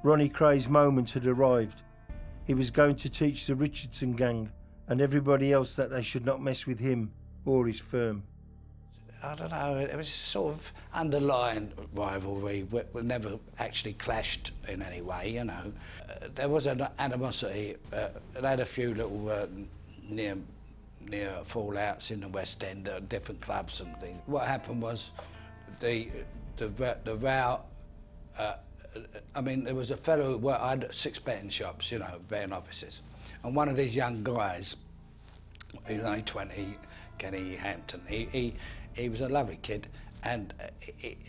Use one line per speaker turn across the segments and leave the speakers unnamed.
Ronnie Kray's moment had arrived. He was going to teach the Richardson gang and everybody else that they should not mess with him or his firm.
I don't know, it was sort of underlying rivalry. We never actually clashed in any way, you know. There was an animosity. They had a few little near fallouts in the West End at different clubs and things. What happened was the row. I mean, there was a fellow who I had 6 betting shops, you know, betting offices, and one of these young guys, he was only 20, Kenny Hampton. He was a lovely kid, and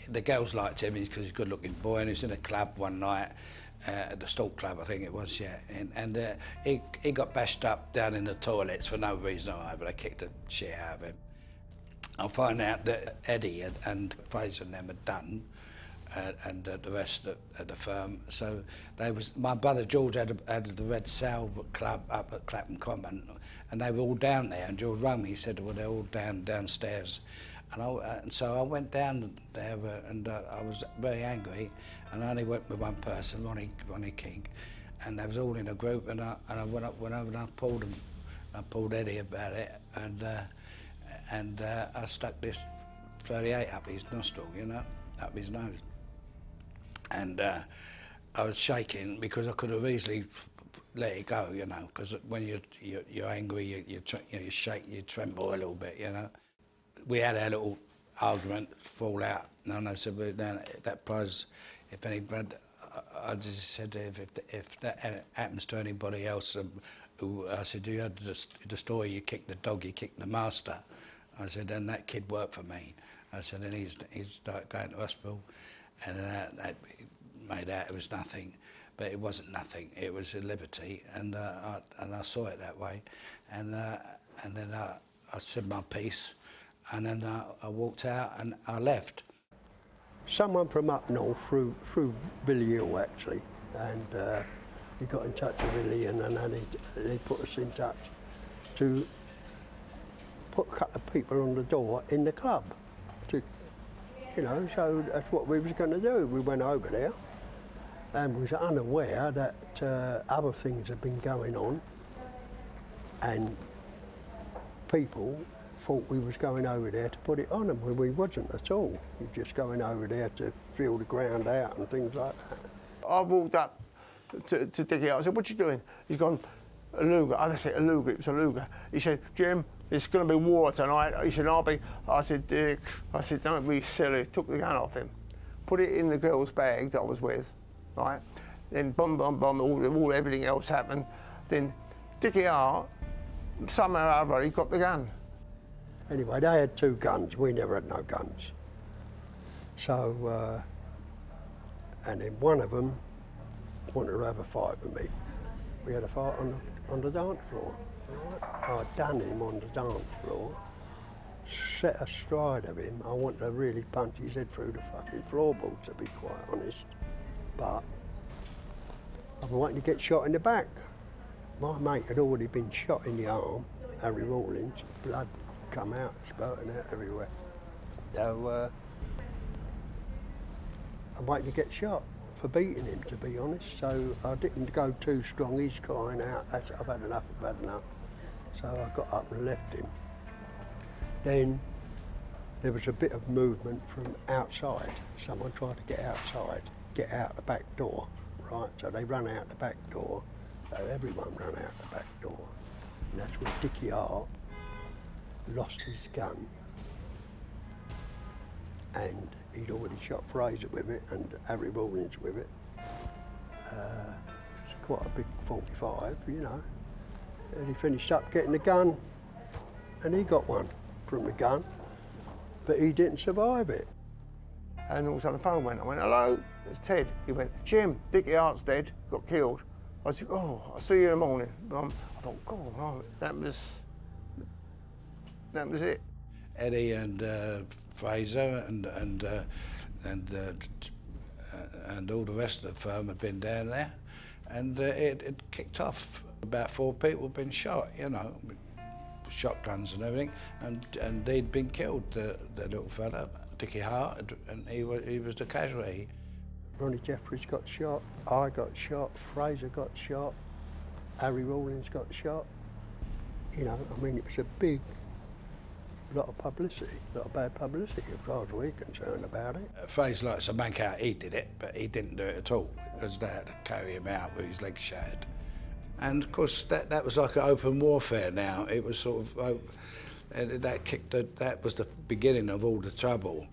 the girls liked him because he's a good-looking boy, and he was in a club one night, at the Stalk Club, I think it was, yeah, and he got bashed up down in the toilets for no reason or other. They kicked the shit out of him. I find out that Eddie and Fraser and them had done, and the rest of the firm. So my brother George had the Red Salve Club up at Clapham Common, and they were all down there. And George rang me. He said, "Well, they're all downstairs." And so I went down there, and I was very angry. And I only went with one person, Ronnie King, and they was all in a group. And I went over and I pulled him. I pulled Eddie about it, and I stuck this 38 up his nostril, you know, up his nose. And I was shaking because I could have easily let it go, you know, because when you're angry, you shake, you tremble a little bit, you know. We had our little argument, fallout, and I said, well, now that prize, if anybody, I just said, if that happens to anybody else, who I said, you had the story, you kicked the dog, you kicked the master. I said, and that kid worked for me. I said, and he's like going to hospital. And that made out it was nothing, but it wasn't nothing. It was a liberty, and I saw it that way. And then I said my piece, and then I walked out and I left.
Someone from up north, through Billy Hill actually, and he got in touch with Billy, and then he put us in touch to put a couple of people on the door in the club. You know, so that's what we was going to do. We went over there and was unaware that other things had been going on, and people thought we was going over there to put it on them, when we wasn't at all. We were just going over there to feel the ground out and things like that.
I walked up to dig it out. I said, "What you doing?" He's gone, "A Luger." I said, "A Luger." It was a Luger. He said, "Jim, it's going to be war tonight." He said, I said, "Dick," I said, "Don't be silly." Took the gun off him, put it in the girl's bag that I was with, right? Then boom, everything else happened. Then Dickie Hart, somehow or other, he got the gun.
Anyway, they had 2 guns. We never had no guns. So, and then one of them wanted to have a fight with me. We had a fight on the dance floor. Right? I done him on the dance floor, set astride of him. I wanted to really punch his head through the fucking floorboards, to be quite honest. But I was waiting to get shot in the back. My mate had already been shot in the arm, Harry Rawlins, blood come out, spurting out everywhere. So I'm waiting to get shot for beating him, to be honest. So I didn't go too strong. He's crying out, I've had enough, I've had enough. So I got up and left him. Then there was a bit of movement from outside. Someone tried to get outside, get out the back door, right? So they run out the back door. So everyone ran out the back door. And that's when Dickie Hart lost his gun, and he'd already shot Fraser with it and Harry Rawlins with it. It's quite a big 45, you know. And he finished up getting the gun, and he got one from the gun, but he didn't survive it.
And all of a sudden the phone went. I went, "Hello, it's Ted." He went, "Jim, Dickie Hart's dead, got killed." I said, "Oh, I'll see you in the morning." I thought, God, no, that was it.
Eddie and Fraser and all the rest of the firm had been down there, and it kicked off. About 4 people had been shot, you know, with shotguns and everything, and they'd been killed. The little fella, Dickie Hart, and he was the casualty.
Ronnie Jeffries got shot, I got shot, Fraser got shot, Harry Rawlings got shot. You know, I mean, it was a big lot of publicity, a lot of bad publicity as far as we're concerned about it.
Fraser likes to make out he did it, but he didn't do it at all, because they had to carry him out with his legs shattered. And of course, that was like an open warfare now. It was sort of, that was the beginning of all the trouble.